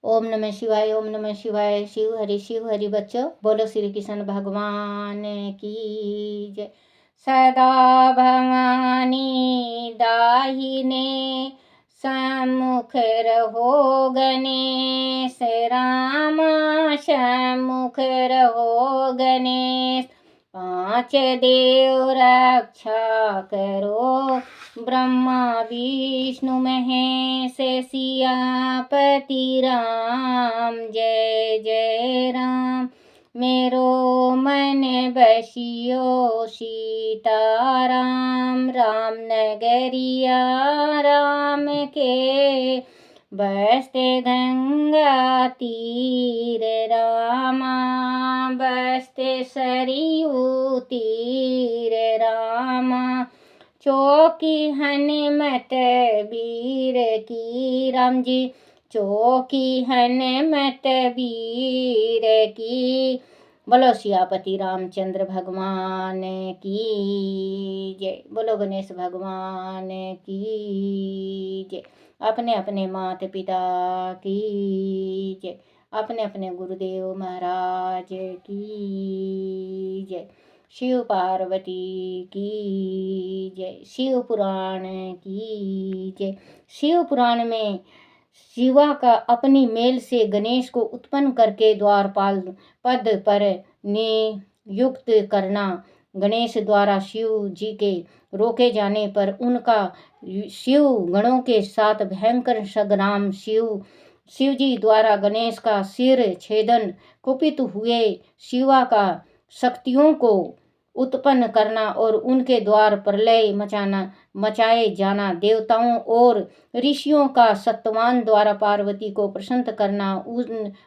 ओम नमः शिवाय, ओम नमः शिवाय। शिव हरि बच्चों, बोलो श्री कृष्ण भगवान की जय। सदा भवानी दाहिने सम्मुख रहो गणेश, राम सम्मुख रहो गणेश। पांच देव रक्षा करो, ब्रह्मा विष्णु महेश, सियापति राम जय जय राम। मेरो मन बसियो सीताराम, राम नगरिया राम के, बसते गंगा तीर रामा, बसते सरयू तीर रामा। चौकी हनुमत वीर की, राम जी चौकी हनुमत वीर की। बोलो सियापति रामचंद्र भगवान की जय। बोलो गणेश भगवान की जय। अपने अपने माता पिता की जय, अपने अपने गुरुदेव महाराज की जय। शिव पार्वती की जय, शिव पुराण की जय। शिव पुराण में शिवा का अपनी मेल से गणेश को उत्पन्न करके द्वारपाल पद पर नियुक्त करना, गणेश द्वारा शिव जी के रोके जाने पर उनका शिव गणों के साथ भयंकर संग्राम, शिव जी द्वारा गणेश का सिर छेदन, कुपित हुए शिवा का शक्तियों को उत्पन्न करना और उनके द्वार प्रलय मचाए जाना, देवताओं और ऋषियों का सत्वान द्वारा पार्वती को प्रसन्न करना,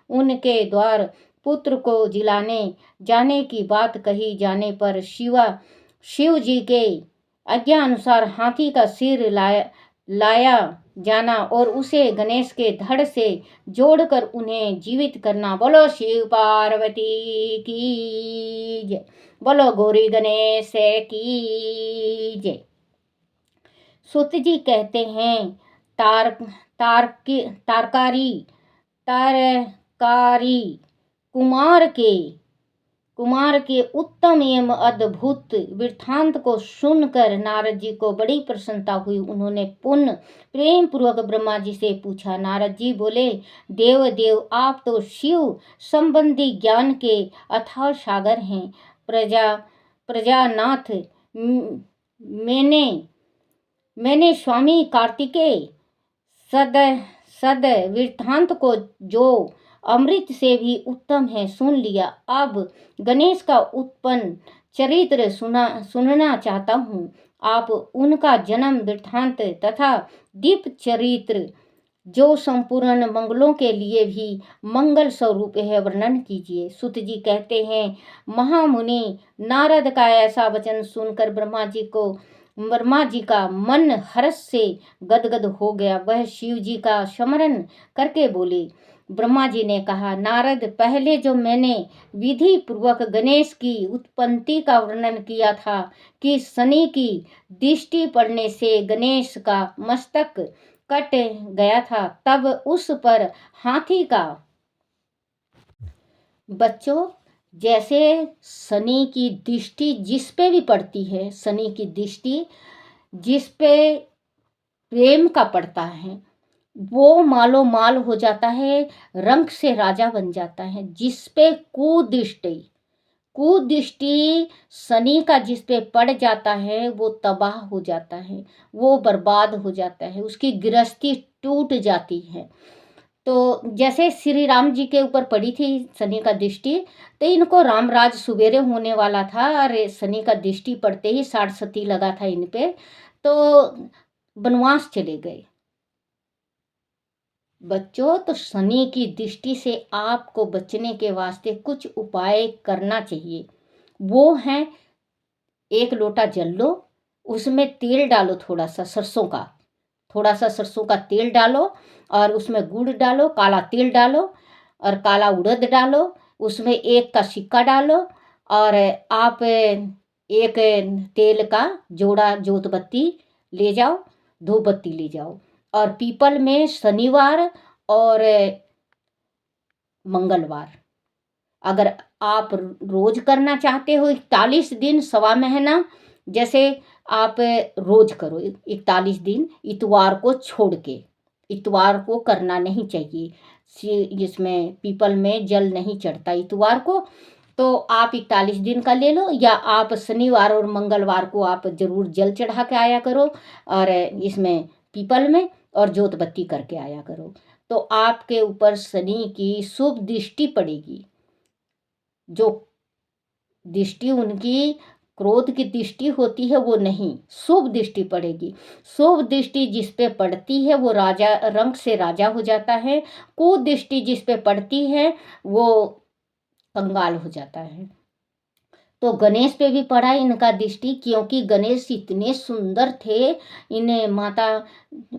उनके द्वार पुत्र को जिलाने जाने की बात कही जाने पर शिव जी के आज्ञा अनुसार हाथी का सिर लाया जाना और उसे गणेश के धड़ से जोड़कर उन्हें जीवित करना। बोलो शिव पार्वती की जय, बोलो गौरी गणेश की जय। सुत जी कहते हैं, तारकारी कुमार के उत्तम एवं अद्भुत वृत्तांत को सुनकर नारद जी को बड़ी प्रसन्नता हुई। उन्होंने पुनः प्रेम पूर्वक ब्रह्मा जी से पूछा। नारद जी बोले, देव आप तो शिव संबंधी ज्ञान के अथाह सागर हैं। प्रजानाथ, मैंने स्वामी कार्तिकेय सद वृत्तांत को जो अमृत से भी उत्तम है सुन लिया। अब गणेश का उत्पन्न चरित्र सुनना चाहता हूँ। आप उनका जन्म वृत्तांत तथा दीप चरित्र जो संपूर्ण मंगलों के लिए भी मंगल स्वरूप है वर्णन कीजिए। सुत जी कहते हैं, महामुनि नारद का ऐसा वचन सुनकर ब्रह्मा जी का मन हर्ष से गदगद हो गया। वह शिव जी का स्मरण करके बोले। ब्रह्मा जी ने कहा, नारद, पहले जो मैंने विधि पूर्वक गणेश की उत्पत्ति का वर्णन किया था कि शनि की दृष्टि पड़ने से गणेश का मस्तक कट गया था, तब उस पर हाथी का। बच्चों, जैसे शनि की दृष्टि जिस पे भी पड़ती है, शनि की दृष्टि जिस पे प्रेम का पड़ता है वो मालो माल हो जाता है, रंग से राजा बन जाता है। जिस पे कुदृष्टि शनि का जिस पे पड़ जाता है वो तबाह हो जाता है, वो बर्बाद हो जाता है, उसकी गृहस्थी टूट जाती है। तो जैसे श्री राम जी के ऊपर पड़ी थी शनि का दृष्टि, तो इनको रामराज सुबेरे होने वाला था और शनि का दृष्टि पड़ते ही 60 सती लगा था इन पे, तो वनवास चले गए। बच्चों, तो शनि की दृष्टि से आपको बचने के वास्ते कुछ उपाय करना चाहिए। वो है, 1 लोटा जल लो, उसमें तेल डालो, थोड़ा सा सरसों का तेल डालो और उसमें गुड़ डालो, काला तिल डालो और काला उड़द डालो, उसमें 1 का सिक्का डालो और आप 1 तेल का जोड़ा जोत बत्ती ले जाओ, धूप बत्ती ले जाओ और पीपल में शनिवार और मंगलवार। अगर आप रोज करना चाहते हो 41 दिन, सवा महीना, जैसे आप रोज करो 41 दिन, इतवार को छोड़ के। इतवार को करना नहीं चाहिए, जिसमें पीपल में जल नहीं चढ़ता इतवार को। तो आप 41 दिन का ले लो, या आप शनिवार और मंगलवार को आप जरूर जल चढ़ा के आया करो, और इसमें पीपल में, और जोत बत्ती करके आया करो। तो आपके ऊपर शनि की शुभ दृष्टि पड़ेगी। जो दृष्टि उनकी क्रोध की दृष्टि होती है वो नहीं, शुभ दृष्टि पड़ेगी। शुभ दृष्टि जिस पे पड़ती है वो राजा, रंग से राजा हो जाता है। कुदृष्टि जिस पे पड़ती है वो कंगाल हो जाता है। तो गणेश पे भी पड़ा इनका दृष्टि, क्योंकि गणेश इतने सुंदर थे। इन्हें माता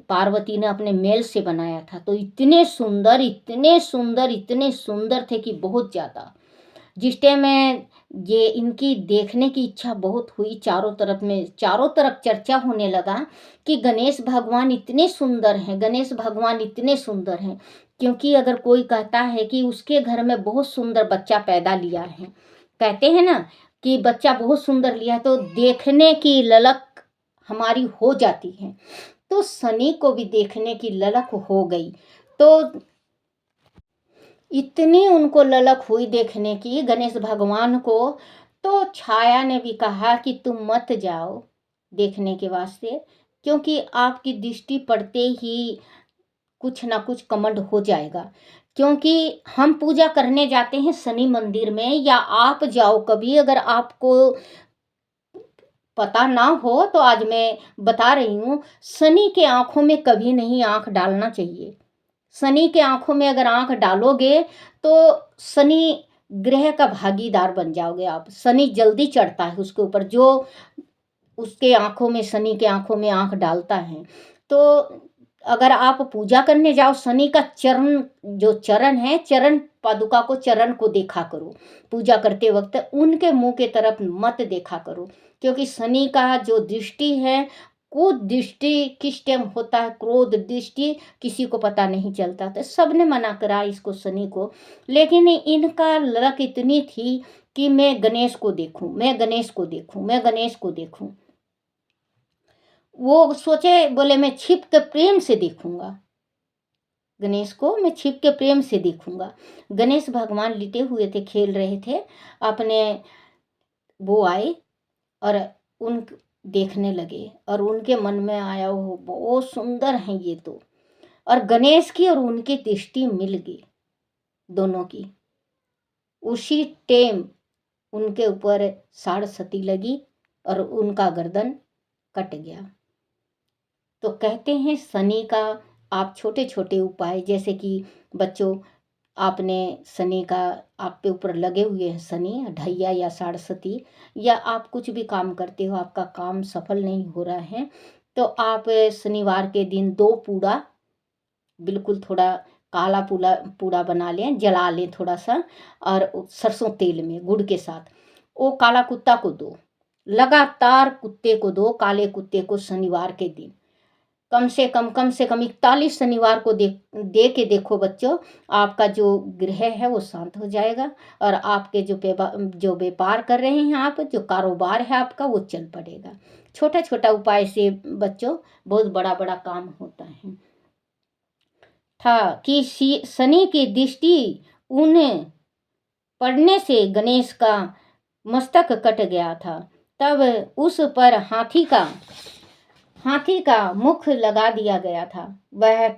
पार्वती ने अपने मेल से बनाया था, तो इतने सुंदर, इतने सुंदर, इतने सुंदर थे कि बहुत ज़्यादा। जिस टाइम में ये इनकी देखने की इच्छा बहुत हुई, चारों तरफ में, चारों तरफ चर्चा होने लगा कि गणेश भगवान इतने सुंदर हैं, गणेश भगवान इतने सुंदर हैं। क्योंकि अगर कोई कहता है कि उसके घर में बहुत सुंदर बच्चा पैदा लिया है, कहते हैं ना कि बच्चा बहुत सुंदर लिया, तो देखने की ललक हमारी हो जाती है। तो शनि को भी देखने की ललक हो गई। तो इतनी उनको ललक हुई देखने की गणेश भगवान को, तो छाया ने भी कहा कि तुम मत जाओ देखने के वास्ते, क्योंकि आपकी दृष्टि पड़ते ही कुछ ना कुछ कमंड हो जाएगा। क्योंकि हम पूजा करने जाते हैं शनि मंदिर में, या आप जाओ कभी, अगर आपको पता ना हो तो आज मैं बता रही हूँ, शनि के आंखों में कभी नहीं आंख डालना चाहिए। शनि के आंखों में अगर आंख डालोगे तो शनि ग्रह का भागीदार बन जाओगे आप। शनि जल्दी चढ़ता है उसके ऊपर, जो उसके आंखों में, शनि के आंखों में आंख डालता है। तो अगर आप पूजा करने जाओ, शनि का चरण, जो चरण है, चरण पादुका को, चरण को देखा करो पूजा करते वक्त। उनके मुंह के तरफ मत देखा करो, क्योंकि शनि का जो दृष्टि है, क्रोध दृष्टि किस टाइम होता है, क्रोध दृष्टि किसी को पता नहीं चलता। तो सबने मना करा इसको, शनि को। लेकिन इनका ललक इतनी थी कि मैं गणेश को देखूं, मैं गणेश को देखूं, मैं गणेश को देखूं। वो सोचे, बोले मैं छिप के प्रेम से देखूंगा गणेश को, मैं छिप के प्रेम से देखूंगा। गणेश भगवान लेटे हुए थे, खेल रहे थे अपने। वो आए और उन देखने लगे, और उनके मन में आया, वो बहुत सुंदर हैं ये तो। और गणेश की और उनकी दृष्टि मिल गई दोनों की। उसी टाइम उनके ऊपर साड़ सती लगी और उनका गर्दन कट गया। तो कहते हैं शनि का आप छोटे छोटे उपाय, जैसे कि बच्चों, आपने शनि का, आप पे ऊपर लगे हुए हैं शनि ढैया या साड़सती, या आप कुछ भी काम करते हो, आपका काम सफल नहीं हो रहा है, तो आप शनिवार के दिन 2 पूड़ा, बिल्कुल थोड़ा काला पूड़ा पूड़ा बना लें, जला लें थोड़ा सा, और सरसों तेल में गुड़ के साथ वो काला कुत्ता को दो, लगातार कुत्ते को दो, काले कुत्ते को, शनिवार के दिन। कम से कम 41 शनिवार को दे के देखो बच्चों, आपका जो ग्रह है वो शांत हो जाएगा, और आपके जो व्यापार कर रहे हैं आप, जो कारोबार है आपका, वो चल पड़ेगा। छोटा छोटा उपाय से बच्चों बहुत बड़ा बड़ा काम होता है। था कि शनि की दृष्टि उन्हें पड़ने से गणेश का मस्तक कट गया था। तब उस पर हाथी का मुख लगा दिया गया था। वह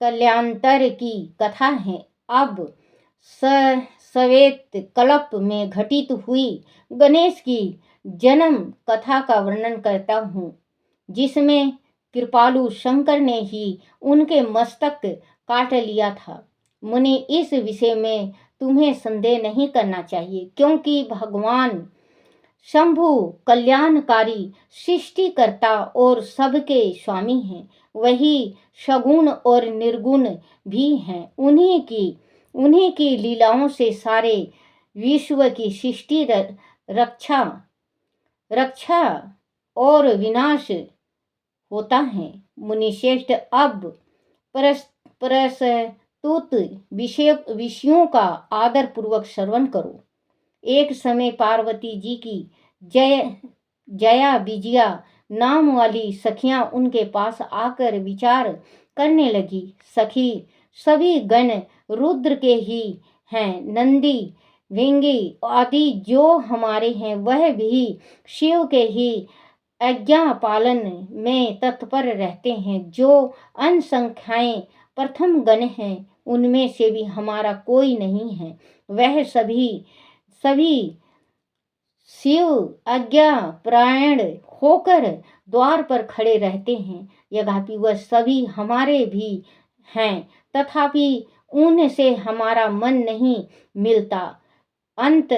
कल्याणतर की कथा है। अब श्वेत कल्प में घटित हुई गणेश की जन्म कथा का वर्णन करता हूँ, जिसमें कृपालु शंकर ने ही उनके मस्तक काट लिया था। मुनि, इस विषय में तुम्हें संदेह नहीं करना चाहिए, क्योंकि भगवान शंभु कल्याणकारी, सृष्टिकर्ता और सबके स्वामी हैं। वही सगुण और निर्गुण भी हैं। उन्हीं की लीलाओं से सारे विश्व की सृष्टि, रक्षा और विनाश होता है। मुनिश्रेष्ठ, अब तुत विषयों का आदर पूर्वक श्रवण करो। एक समय पार्वती जी की जया विजया नाम वाली सखियां उनके पास आकर विचार करने लगी। सखी, सभी गण रुद्र के ही हैं, नंदी विंगी आदि जो हमारे हैं वह भी शिव के ही आज्ञा पालन में तत्पर रहते हैं। जो अनसंख्याए प्रथम गण हैं उनमें से भी हमारा कोई नहीं है। वह सभी शिव आज्ञा परायण होकर द्वार पर खड़े रहते हैं। यद्यपि वह सभी हमारे भी हैं, तथापि उनसे हमारा मन नहीं मिलता। अंत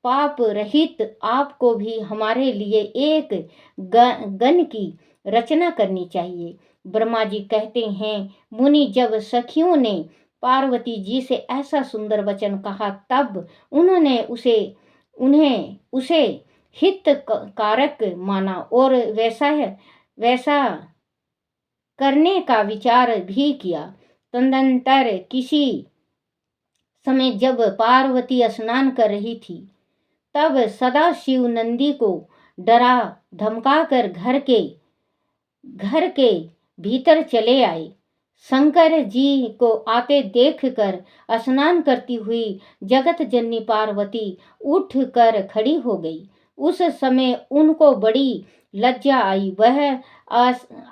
पाप रहित आपको भी हमारे लिए एक गण की रचना करनी चाहिए। ब्रह्मा जी कहते हैं, मुनि जब सखियों ने पार्वती जी से ऐसा सुंदर वचन कहा तब उन्हें उसे हित कारक माना और वैसा करने का विचार भी किया। तदनंतर किसी समय जब पार्वती स्नान कर रही थी तब सदाशिव नंदी को डरा धमकाकर घर के भीतर चले आए। शंकर जी को आते देखकर स्नान करती हुई जगत जननी पार्वती उठ कर खड़ी हो गई। उस समय उनको बड़ी लज्जा आई, वह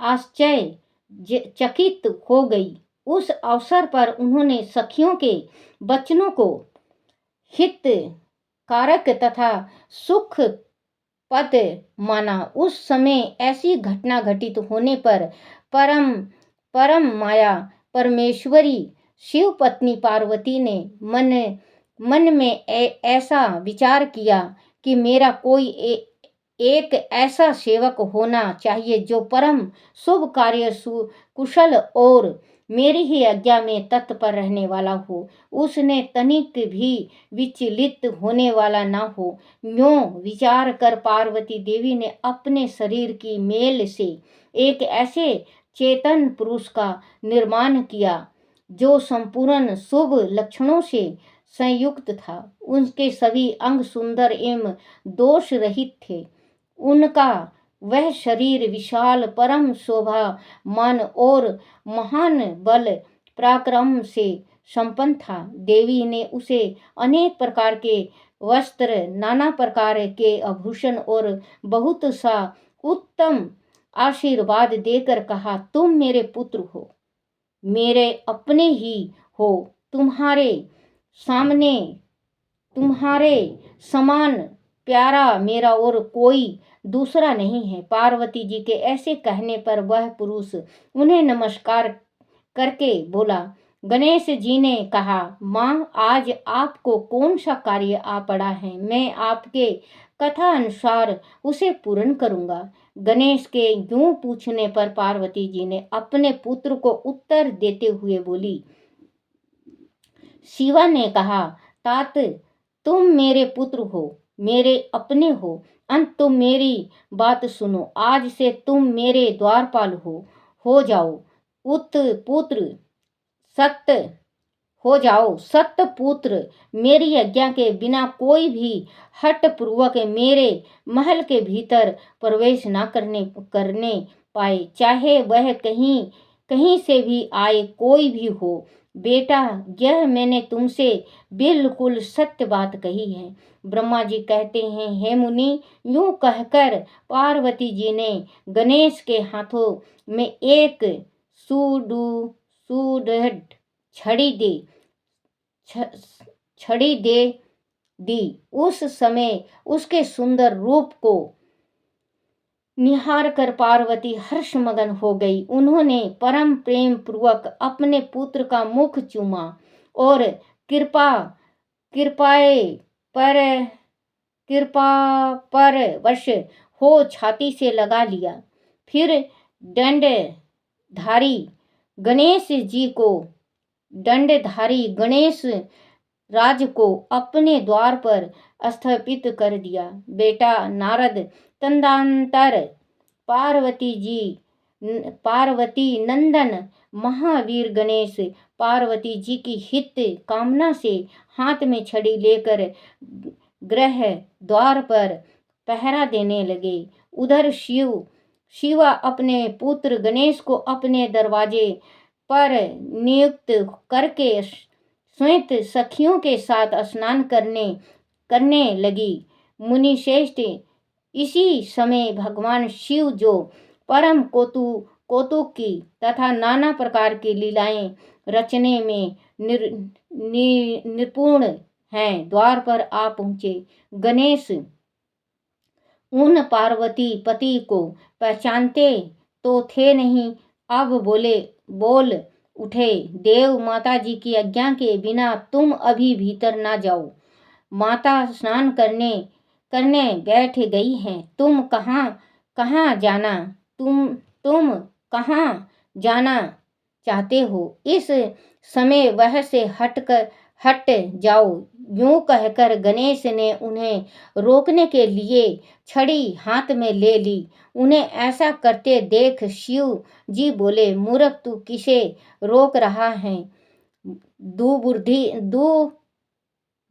आश्चर्यचकित हो गई। उस अवसर पर उन्होंने सखियों के वचनों को हित कारक तथा सुख पद माना। उस समय ऐसी घटना घटित होने पर परम माया परमेश्वरी शिव पत्नी पार्वती ने मन में ऐसा विचार किया कि मेरा कोई एक ऐसा सेवक होना चाहिए जो परम शुभ कार्य कुशल और मेरी ही आज्ञा में तत्पर रहने वाला हो। उसने तनिक भी विचलित होने वाला ना हो। यूं विचार कर पार्वती देवी ने अपने शरीर की मेल से एक ऐसे चेतन पुरुष का निर्माण किया जो संपूर्ण शुभ लक्षणों से संयुक्त था। उनके सभी अंग सुंदर एवं दोष रहित थे। उनका वह शरीर विशाल परम शोभामान और महान बल पराक्रम से संपन्न था। देवी ने उसे अनेक प्रकार के वस्त्र, नाना प्रकार के आभूषण और बहुत सा उत्तम आशीर्वाद देकर कहा, तुम मेरे पुत्र हो, मेरे अपने ही हो। तुम्हारे समान प्यारा मेरा और कोई दूसरा नहीं है। पार्वती जी के ऐसे कहने पर वह पुरुष उन्हें नमस्कार करके बोला। गणेश जी ने कहा, माँ, आज आपको कौन सा कार्य आ पड़ा है, मैं आपके कथा अनुसार उसे पूर्ण करूंगा। गणेश के यूं पूछने पर पार्वती जी ने अपने पुत्र को उत्तर देते हुए बोली। शिवा ने कहा, तात, तुम मेरे पुत्र हो, मेरे अपने हो। अंत तुम मेरी बात सुनो। आज से तुम मेरे द्वारपाल हो जाओ। सत्य पुत्र। मेरी आज्ञा के बिना कोई भी हठ पूर्वक मेरे महल के भीतर प्रवेश न करने पाए, चाहे वह कहीं से भी आए, कोई भी हो। बेटा, यह मैंने तुमसे बिल्कुल सत्य बात कही है। ब्रह्मा जी कहते हैं, हे मुनि, यूं कहकर पार्वती जी ने गणेश के हाथों में एक सुदृढ़ छड़ी दे दी। उस समय उसके सुंदर रूप को निहार कर पार्वती हर्षमगन हो गई। उन्होंने परम प्रेम पूर्वक अपने पुत्र का मुख चूमा और कृपा पर वश हो छाती से लगा लिया। फिर दंडधारी गणेश राज को अपने द्वार पर स्थापित कर दिया। बेटा नारद, तदनंतर पार्वती जी पार्वती नंदन महावीर गणेश पार्वती जी की हित कामना से हाथ में छड़ी लेकर गृह द्वार पर पहरा देने लगे। उधर शिवा अपने पुत्र गणेश को अपने दरवाजे पर नियुक्त करके स्वयं सखियों के साथ स्नान करने लगी। मुनि श्रेष्ठ, इसी समय भगवान शिव जो परम कौतुक की तथा नाना प्रकार की लीलाएं रचने में निपुण हैं, द्वार पर आ पहुंचे। गणेश उन पार्वती पति को पहचानते तो थे नहीं, अब बोल उठे, देव माता जी की आज्ञा के बिना तुम अभी भीतर ना जाओ। माता स्नान करने बैठ गई हैं, तुम कहाँ जाना चाहते हो? इस समय वह से हट जाओ। यूं कहकर गणेश ने उन्हें रोकने के लिए छड़ी हाथ में ले ली। उन्हें ऐसा करते देख शिव जी बोले, मूर्ख, तू किसे रोक रहा है?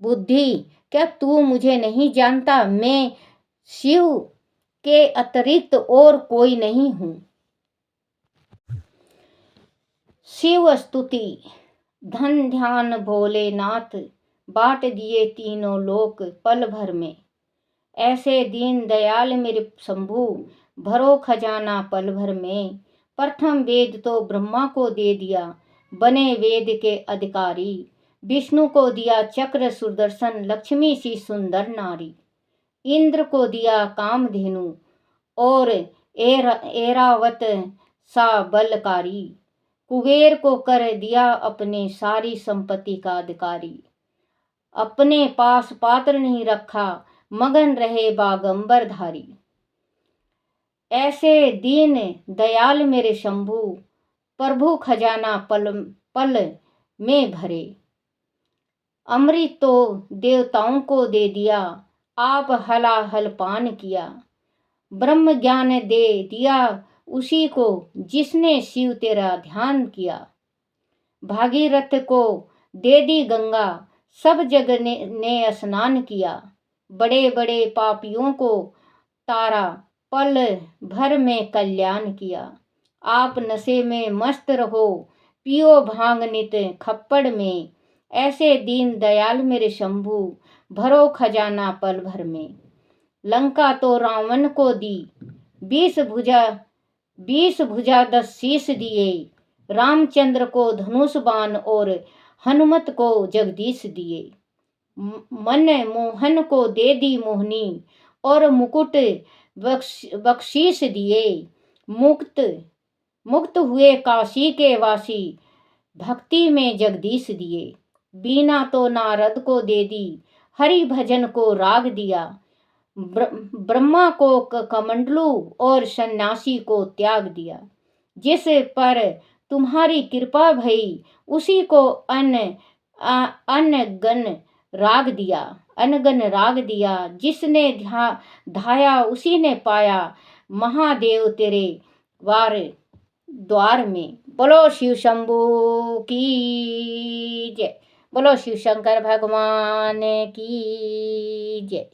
बुद्धि, क्या तू मुझे नहीं जानता? मैं शिव के अतिरिक्त और कोई नहीं हूँ। शिव स्तुति। धन ध्यान भोलेनाथ, बांट दिए तीनों लोक पल भर में। ऐसे दीन दयाल मेरे शंभु, भरो खजाना पल भर में। प्रथम वेद तो ब्रह्मा को दे दिया, बने वेद के अधिकारी। विष्णु को दिया चक्र सुदर्शन, लक्ष्मी सी सुंदर नारी। इंद्र को दिया कामधेनु और ऐरावत सा बलकारी। कुबेर को कर दिया अपने सारी संपत्ति का अधिकारी। अपने पास पात्र नहीं रखा, मगन रहे बागंबर धारी। ऐसे दीन दयाल मेरे शंभु, प्रभु खजाना पल में भरे। अमृत तो देवताओं को दे दिया, आप हलाहल पान किया। ब्रह्म ज्ञान दे दिया उसी को, जिसने शिव तेरा ध्यान किया। भागीरथ को दे दी गंगा, सब जग ने स्नान किया। बड़े बड़े पापियों को तारा, पल भर में कल्याण किया। आप नशे में मस्त रहो, पियो भांग नित खप्पड़ में। ऐसे दीन दयाल मेरे शंभु, भरो खजाना पल भर में। लंका तो रावण को दी, 20 भुजा 10 शीश दिए। रामचंद्र को धनुष बाण और हनुमत को जगदीश दिए। मन मोहन को दे दी मोहनी और मुकुट बख्शीश दिए। मुक्त हुए काशी के वासी, भक्ति में जगदीश दिए। बीना तो नारद को दे दी, हरि भजन को राग दिया। ब्रह्मा को कमंडलू और सन्यासी को त्याग दिया। जिस पर तुम्हारी कृपा भई, उसी को अनगन राग दिया। जिसने धाया उसी ने पाया, महादेव तेरे द्वार में। बोलो शिव शंभू की जय, बोलो शिव शंकर भगवान की जय।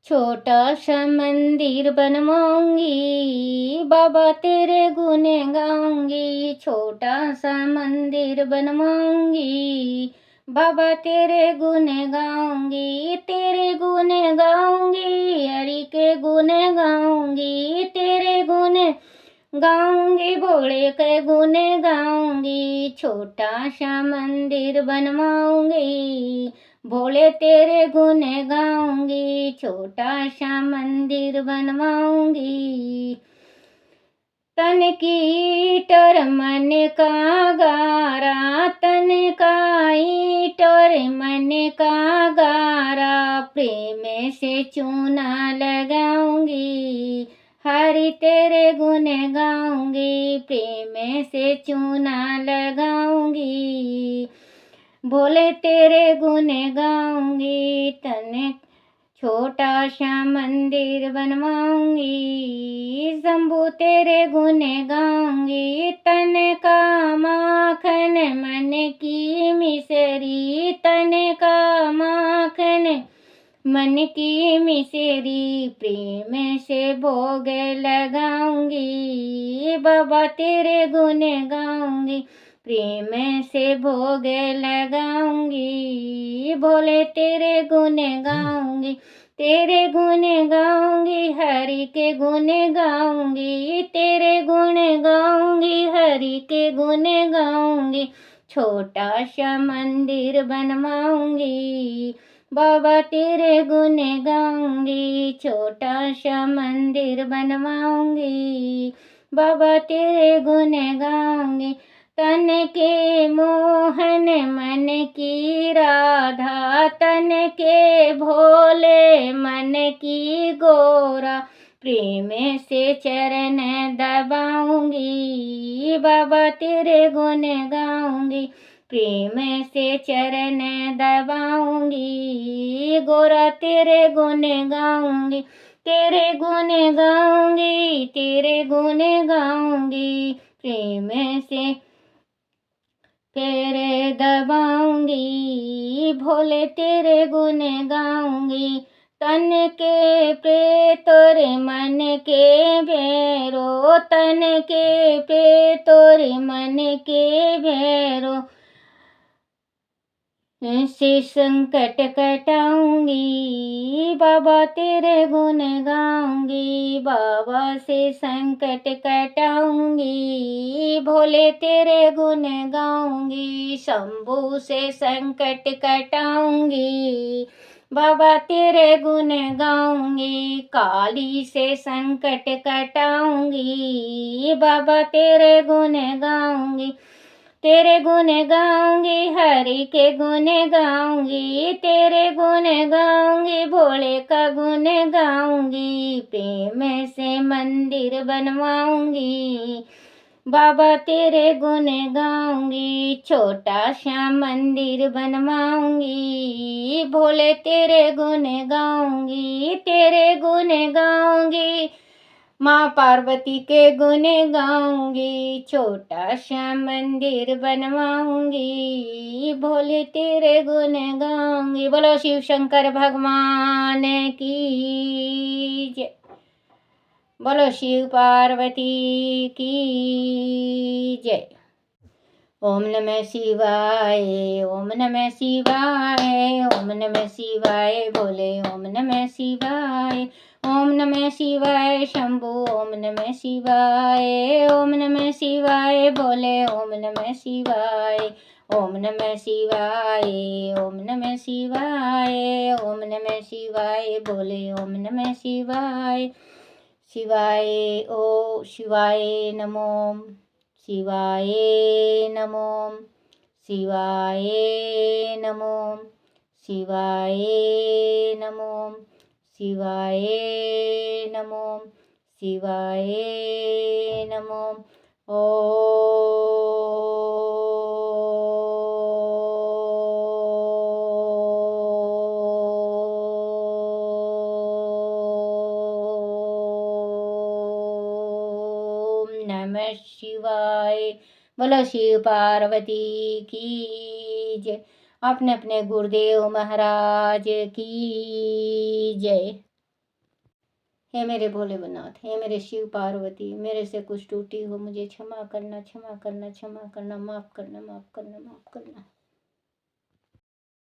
छोटा सा मंदिर बनवाऊंगी, बाबा तेरे गुण गाऊंगी। छोटा सा मंदिर बनवाऊंगी, बाबा तेरे गुण गाऊंगी। तेरे गुण गाऊंगी, हरि के गुण गाऊंगी। तेरे गुण गाऊंगी, भोले के गुण गाऊंगी। छोटा सा मंदिर बनवाऊंगी, भोले तेरे गुण गाऊंगी। छोटा सा मंदिर बनवाऊंगी। तन की ईट और मन का गारा, तन का ईट और मन का गारा। प्रेम से चूना लगाऊंगी, हरि तेरे गुण गाऊंगी। प्रेम से चूना लगाऊंगी, भोले तेरे गुण गाऊंगी। तन छोटा सा मंदिर बनवाऊंगी, शंभू तेरे गुण गाऊंगी। तन का माखन मन की मिसरी, तन का माखन मन की मिसरी, प्रेम से भोग लगाऊंगी, बाबा तेरे गुण गाऊंगी। प्रेम से भोग लगाऊंगी, भोले तेरे गुण गाऊंगी। तेरे गुण गाऊंगी, हरि के गुण गाऊंगी। तेरे गुण गाऊंगी, हरि के गुण गाऊंगी। छोटा सा मंदिर बनवाऊंगी, बाबा तेरे गुण गाऊंगी। छोटा सा मंदिर बनवाऊंगी, बाबा तेरे गुण गाऊंगी। तन के मोहन मन की राधा, तन के भोले मन की गोरा, प्रेम से चरण दबाऊंगी, बाबा तेरे गुण गाऊंगी। प्रेम से चरण दबाऊंगी, गोरा तेरे गुण गाऊंगी। तेरे गुण गाऊंगी, तेरे गुण गाऊंगी, प्रेम से तेरे दबाऊंगी, भोले तेरे गुण गाऊंगी। तन के प्रेत तोरे मन के भैरो, तन के प्रेत तोरे मन के भैरो, से संकट कटाऊंगी, बाबा तेरे गुण गाऊंगी। बाबा से संकट कटाऊंगी, भोले तेरे गुण गाऊंगी। शंभू से संकट कटाऊंगी, बाबा तेरे गुण गाऊंगी। काली से संकट कटाऊंगी, बाबा तेरे गुण गाऊंगी। तेरे गुण गाऊंगी, हरि के गुण गाऊंगी। तेरे गुण गाऊंगी, भोले का गुण गाऊंगी। प्रेम से मंदिर बनवाऊंगी, बाबा तेरे गुण गाऊंगी। छोटा सा मंदिर बनवाऊंगी, भोले तेरे गुण गाऊंगी। तेरे गुण गाऊंगी, माँ पार्वती के गुण गाऊंगी। छोटा सा मंदिर बनवाऊंगी, भोले तेरे गुण गाऊंगी। बोलो शिव शंकर भगवान की जय। बोलो शिव पार्वती की जय। ओम नमः शिवाय, ओम नमः शिवाय, ओम नमः शिवाय भोले, ओम नमः शिवाय। ओम नमः शिवाय शंभू, ओम नमः शिवाय। ओम नमः शिवाय भोले, ओम नमः शिवाय। ओम नमः शिवाय, ओम नमः शिवाय। ओम नमः शिवाय भोले, ओम नमः शिवाय। शिवाय ओ शिवाय नमो, शिवाय नमो, शिवाय नमो, शिवाय नमो, शिवाय नमो, शिवाय नमो। ओम नमः शिवाय। बोलो शिव पार्वती की जय। अपने अपने गुरुदेव महाराज की जय। हे मेरे भोलेनाथ, हे मेरे शिव पार्वती, मेरे से कुछ टूटी हो मुझे क्षमा करना, क्षमा करना, क्षमा करना, माफ करना, माफ करना, माफ करना।